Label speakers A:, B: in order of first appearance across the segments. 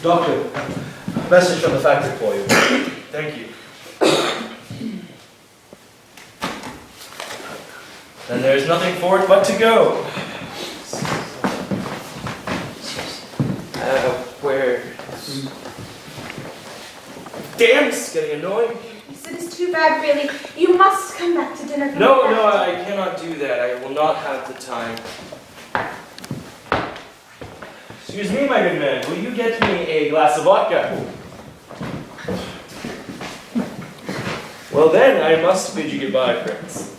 A: Doctor, a message from the factory for you.
B: Thank you. Then there's nothing for it but to go. Where? Damn, it's getting annoying.
C: Yes, it is too bad, really. You must come back to dinner.
B: No, I cannot do that. I will not have the time. Excuse me, my good man. Will you get me a glass of vodka? Well then, I must bid you goodbye, Prince.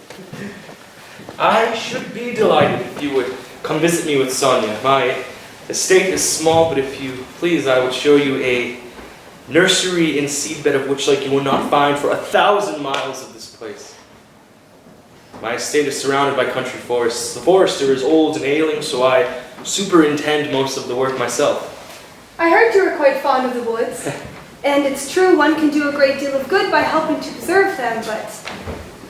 B: I should be delighted if you would come visit me with Sonia. My estate is small, but if you please, I will show you a nursery and seedbed of which like you will not find for 1,000 miles of this place. My estate is surrounded by country forests. The forester is old and ailing, so I superintend most of the work myself.
D: I heard you were quite fond of the woods, and it's true one can do a great deal of good by helping to preserve them, but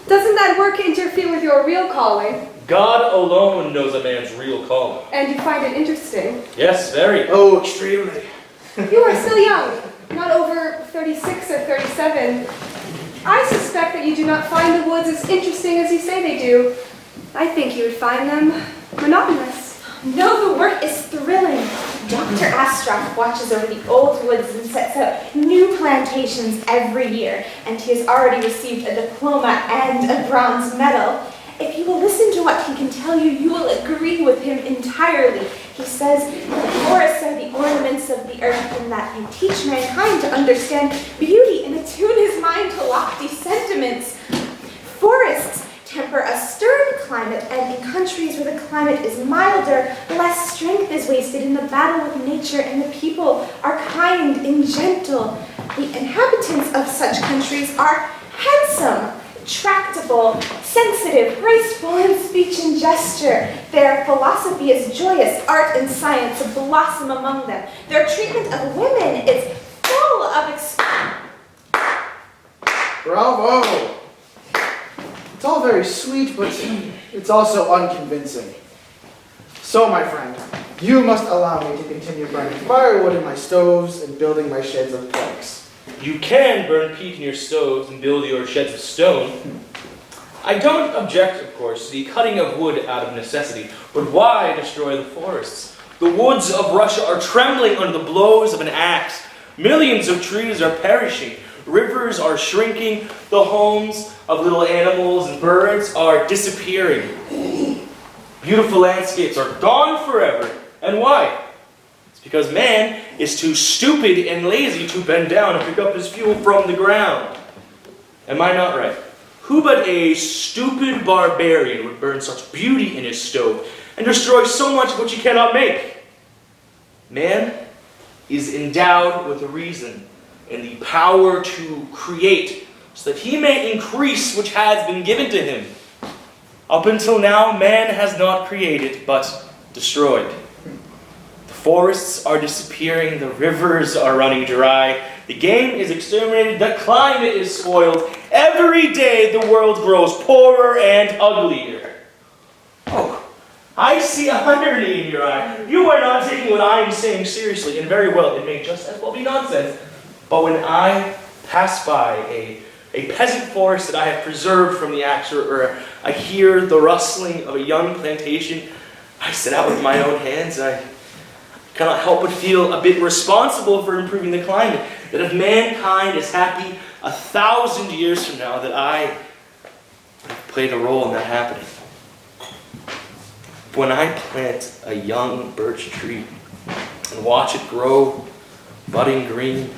D: doesn't that work interfere with your real calling?
B: God alone knows a man's real calling.
D: And you find it interesting?
B: Yes, very.
A: Oh, extremely.
D: You are still young, not over 36 or 37. I suspect that you do not find the woods as interesting as you say they do. I think you would find them monotonous.
C: No, the work is thrilling. Dr. Astroff watches over the old woods and sets out new plantations every year, and he has already received a diploma and a bronze medal. If you will listen to what he can tell you, you will agree with him entirely. He says the forests are the ornaments of the earth and that they teach mankind to understand beauty and attune his mind to lofty sentiments. Forests temper a stern climate, and in countries where the climate is milder, less strength is wasted in the battle with nature, and the people are kind and gentle. The inhabitants of such countries are handsome, tractable, sensitive, graceful in speech and gesture. Their philosophy is joyous, art and science blossom among them. Their treatment of women is full of
E: Bravo! It's all very sweet, but it's also unconvincing. So, my friend, you must allow me to continue burning firewood in my stoves and building my sheds of planks.
B: You can burn peat in your stoves and build your sheds of stone. I don't object, of course, to the cutting of wood out of necessity, but why destroy the forests? The woods of Russia are trembling under the blows of an axe. Millions of trees are perishing. Rivers are shrinking. The homes of little animals and birds are disappearing. Beautiful landscapes are gone forever. And why? It's because man is too stupid and lazy to bend down and pick up his fuel from the ground. Am I not right? Who but a stupid barbarian would burn such beauty in his stove and destroy so much which he cannot make? Man is endowed with reason and the power to create so that he may increase which has been given to him. Up until now, man has not created, but destroyed. The forests are disappearing, the rivers are running dry, the game is exterminated, the climate is spoiled. Every day the world grows poorer and uglier. Oh, I see a irony in your eye. You are not taking what I am saying seriously, and very well, it may just as well be nonsense. But when I pass by a peasant forest that I have preserved from the axe, or I hear the rustling of a young plantation I set out with my own hands, I cannot help but feel a bit responsible for improving the climate. That if mankind is happy 1,000 years from now, that I have played a role in that happening. When I plant a young birch tree and watch it grow, budding green,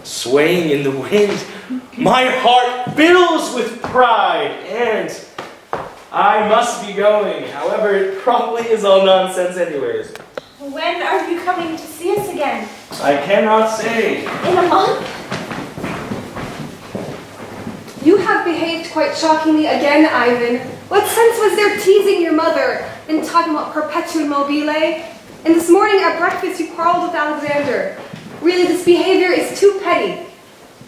B: swaying in the wind, my heart fills with pride, and I must be going. However, it probably is all nonsense anyways.
C: When are you coming to see us again?
B: I cannot say.
C: In a month?
D: You have behaved quite shockingly again, Ivan. What sense was there teasing your mother and talking about perpetuum mobile? And this morning at breakfast you quarreled with Alexander. Really, this behavior is too petty.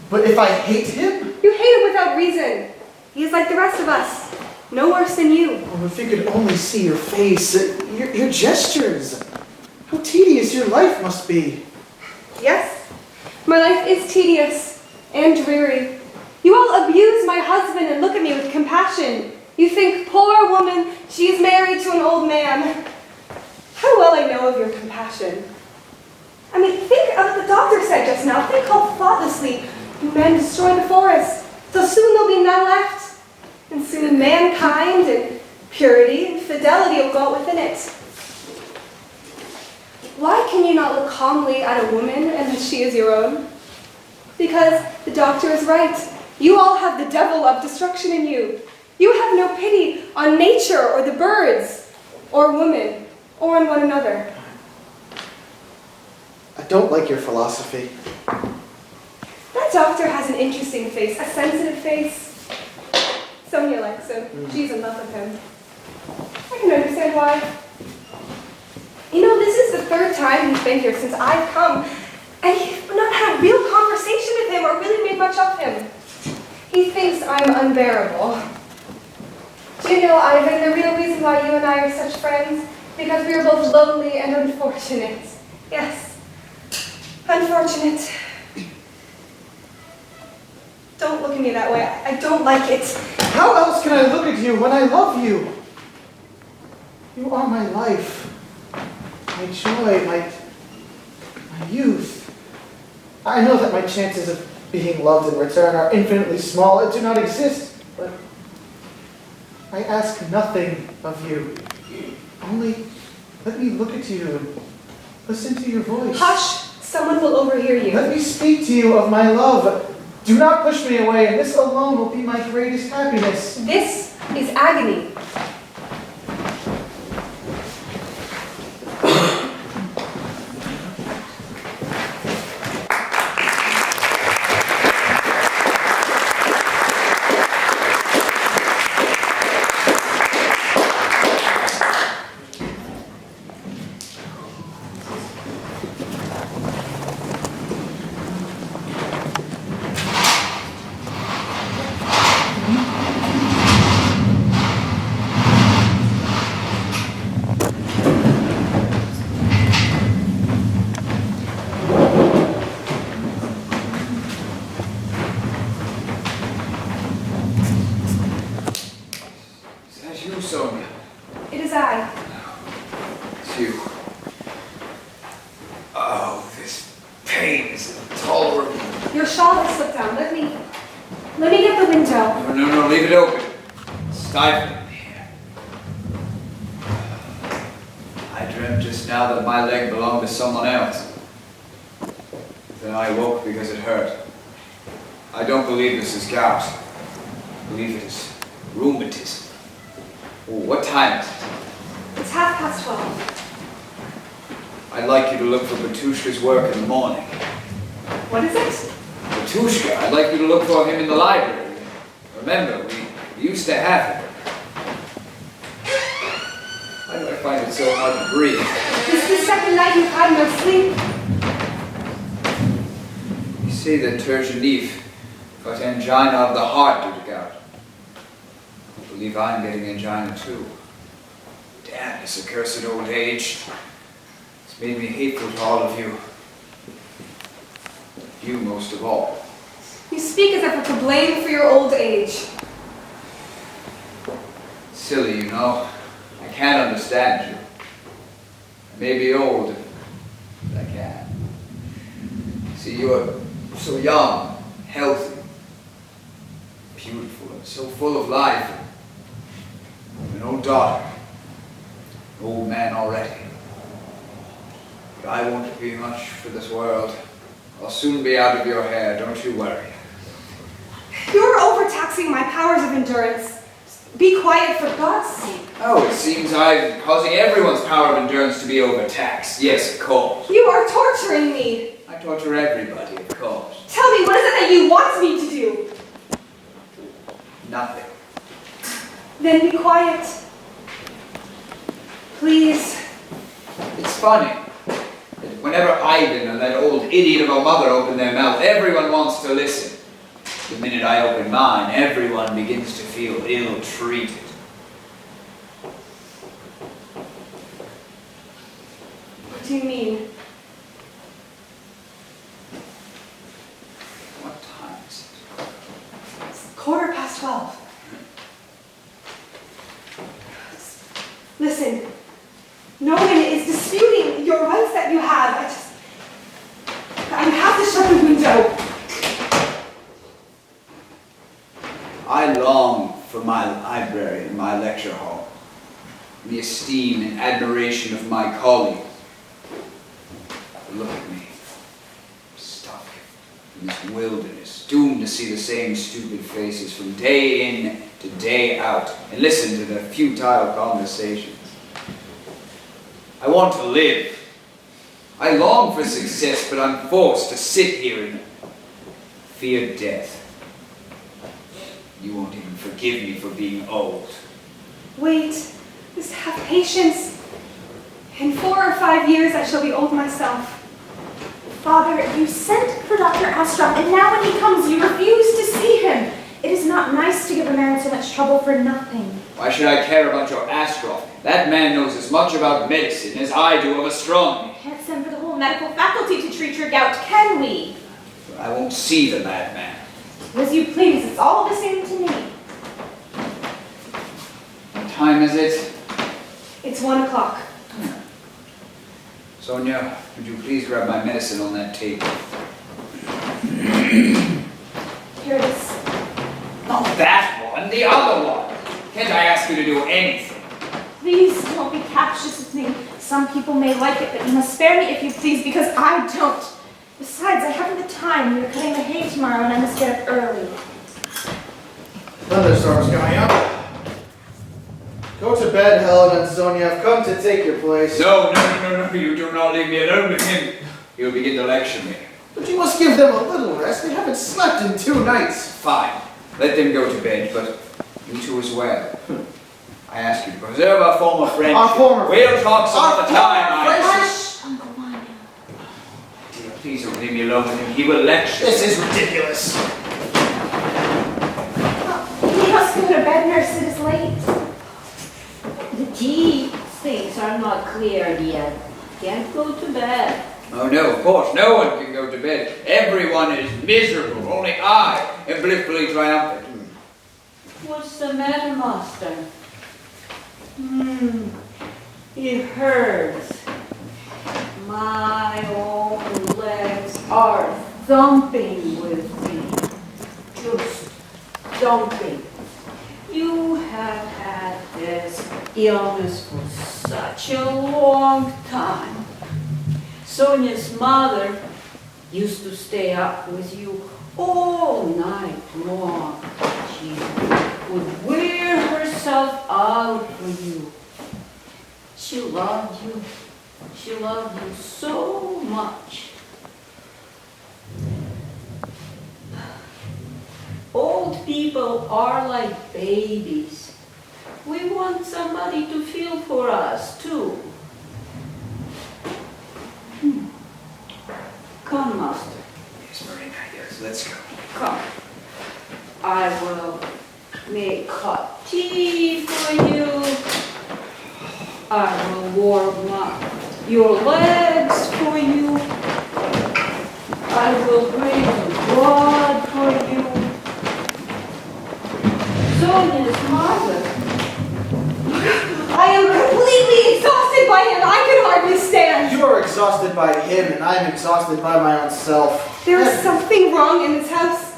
E: But if I hate him?
D: You hate him without reason. He is like the rest of us. No worse than you.
E: Oh, if you could only see your face, your gestures. How tedious your life must be.
D: Yes, my life is tedious and dreary. You all abuse my husband and look at me with compassion. You think, poor woman, she is married to an old man. How well I know of your compassion. I mean, think of what the doctor said just now. Think how thoughtlessly you men destroy the forest. So soon there'll be none left. And soon mankind and purity and fidelity will go within it. Why can you not look calmly at a woman and that she is your own? Because the doctor is right. You all have the devil of destruction in you. You have no pity on nature or the birds or women or on one another.
E: I don't like your philosophy.
D: That doctor has an interesting face, a sensitive face. Sonia likes him. She's in love with him. I can understand why. You know, this is the third time he's been here since I've come, and you've not had a real conversation with him or really made much of him. He thinks I'm unbearable. Do you know, Ivan, the real reason why you and I are such friends? Because we are both lonely and unfortunate. Yes, unfortunate. Don't look at me that way. I don't like it.
E: How else can I look at you when I love you? You are my life, my joy, my youth. I know that my chances of being loved in return are infinitely small and do not exist, but I ask nothing of you. Only let me look at you and listen to your voice.
D: Hush! Someone will overhear you.
E: Let me speak to you of my love. Do not push me away, and this alone will be my greatest happiness.
D: This is agony.
F: Sonia.
D: It is I.
F: It's you. Oh, this pain is intolerable.
D: Your shawl has slipped down. Let me get the window.
F: No, leave it open. It's stifling in here. I dreamt just now that my leg belonged to someone else. Then I woke because it hurt. I don't believe this is gout. I believe it is rheumatism. Oh, what time is it?
D: It's 12:30.
F: I'd like you to look for Batushka's work in the morning.
D: What is it?
F: Batushka, I'd like you to look for him in the library. Remember, we used to have him. Why do I find it so hard to breathe?
D: This is the second night you've had no sleep.
F: You say that Turgenev got angina of the heart due to gout. I believe I'm getting angina too. Damn this accursed old age. It's made me hateful to all of you. You most of all.
D: You speak as if we're to blame for your old age.
F: Silly, you know. I can't understand you. I may be old, but I can. See, you're so young, healthy, beautiful, and so full of life. An old daughter, an old man already. But I won't be much for this world. I'll soon be out of your hair, don't you worry.
D: You're overtaxing my powers of endurance. Be quiet, for God's sake.
F: Oh, it seems I'm causing everyone's power of endurance to be overtaxed. Yes, of course.
D: You are torturing me.
F: I torture everybody, of course.
D: Tell me, what is it that you want me to do?
F: Nothing.
D: Then be quiet. Please.
F: It's funny. Whenever Ivan and that old idiot of a mother open their mouth, everyone wants to listen. The minute I open mine, everyone begins to feel ill-treated.
D: What do you mean? Listen, no one is disputing your rights that you have. I have to shut the window.
F: I long for my library and my lecture hall, the esteem and admiration of my colleagues. But look at me, stuck in this wilderness, doomed to see the same stupid faces from day in to day out, and listen to their futile conversations. I want to live. I long for success, but I'm forced to sit here and fear death. You won't even forgive me for being old.
D: Wait, just have patience. In 4 or 5 years, I shall be old myself.
C: Father, you sent for Dr. Astroff, and now when he comes, you refuse to see him. It is not nice to give a man so much trouble for nothing.
F: Why should I care about your Astroff? That man knows as much about medicine as I do of astronomy.
C: Can't send for the whole medical faculty to treat your gout, can we?
F: I won't see the madman.
C: As you please, it's all the same to me.
F: What time is it?
D: It's 1 o'clock.
F: Sonia, would you please grab my medicine on that table?
C: Here it is.
F: Not that one, the other one. Can't I ask you to do anything?
C: Please don't be captious with me. Some people may like it, but you must spare me if you please, because I don't. Besides, I haven't the time. We are cutting the hay tomorrow, and I must get up early.
E: Thunderstorm's coming up. Go to bed, Helen and Sonia. I've come to take your place.
F: No, you do not leave me alone with him. He'll begin to lecture me.
E: But you must give them a little rest. They haven't slept in 2 nights.
F: Fine, let them go to bed, but you two as well. I ask you to preserve our former friendship.
E: Our former
F: We'll talk some other time.
C: Hush, Uncle Vanya.
F: Dear, please don't leave me alone with him. He will lecture.
E: This is ridiculous.
C: You must go to bed, nurse. It is late.
G: The tea things are not cleared yet. Can't go to bed.
F: Oh no, of course, no one can go to bed. Everyone is miserable. Only I am blissfully triumphant.
G: What's the matter, master? It hurts. My own legs are thumping with me. Just thumping. You have had this illness for such a long time. Sonia's mother used to stay up with you all night long. She would wear herself out for you. She loved you. She loved you so much. Old people are like babies. We want somebody to feel for us, too. Come, master.
F: Yes, Marina, yes, let's go.
G: Come. I will make hot tea for you. I will warm up your legs for you. I will bring blood for you. Sonia's mother.
D: I am completely exhausted by him. I can hardly stand.
E: You're exhausted by him, and I'm exhausted by my own self.
D: There is something wrong in this house.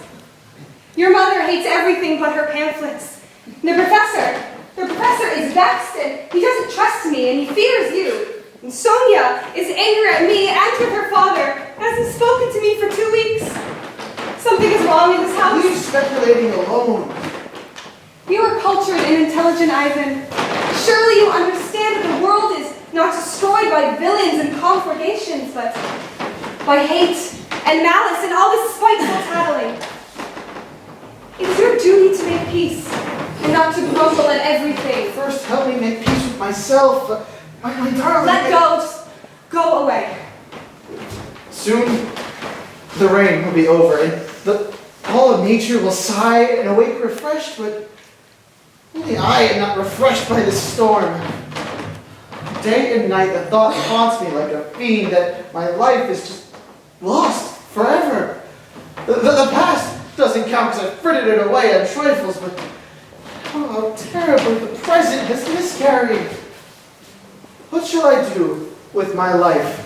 D: Your mother hates everything but her pamphlets. The professor is vexed, and he doesn't trust me, and he fears you. And Sonia is angry at me and with her father, hasn't spoken to me for 2 weeks. Something is wrong in this house.
E: Leave speculating alone.
D: You are cultured and intelligent, Ivan. Surely you understand that the world is not destroyed by villains and conflagrations, but by hate and malice and all this spiteful tattling. It is your duty to make peace and not to grumble at everything.
E: First, help me make peace with myself. My darling.
D: Let go. Just go away.
E: Soon, the rain will be over, and all of nature will sigh and awake refreshed, but only I am not refreshed by this storm. Day and night, the thought haunts me like a fiend that my life is just lost forever. The past doesn't count because I frittered it away on trifles, but how terribly the present has miscarried. What shall I do with my life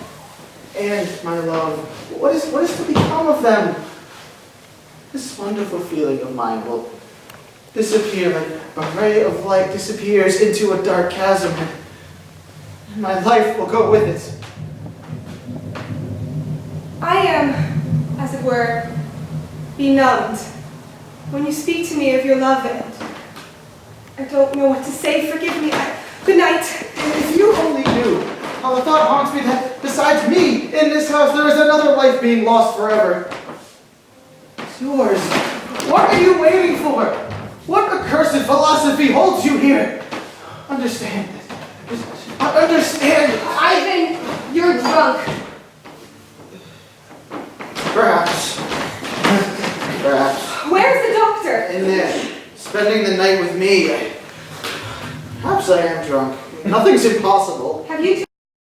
E: and my love? What is to become of them? This wonderful feeling of mine will disappear like a ray of light disappears into a dark chasm, and my life will go with it.
D: I am, as it were, benumbed when you speak to me of your love, and I don't know what to say. Forgive me. Good night.
E: If you only knew how the thought haunts me that besides me in this house there is another life being lost forever. It's yours. What are you waiting for? What accursed philosophy holds you here? Understand this. Understand.
D: Ivan, you're drunk.
E: Perhaps. Perhaps.
D: Where's the doctor?
E: In there, spending the night with me. Perhaps I am drunk. Nothing's impossible.
D: Have you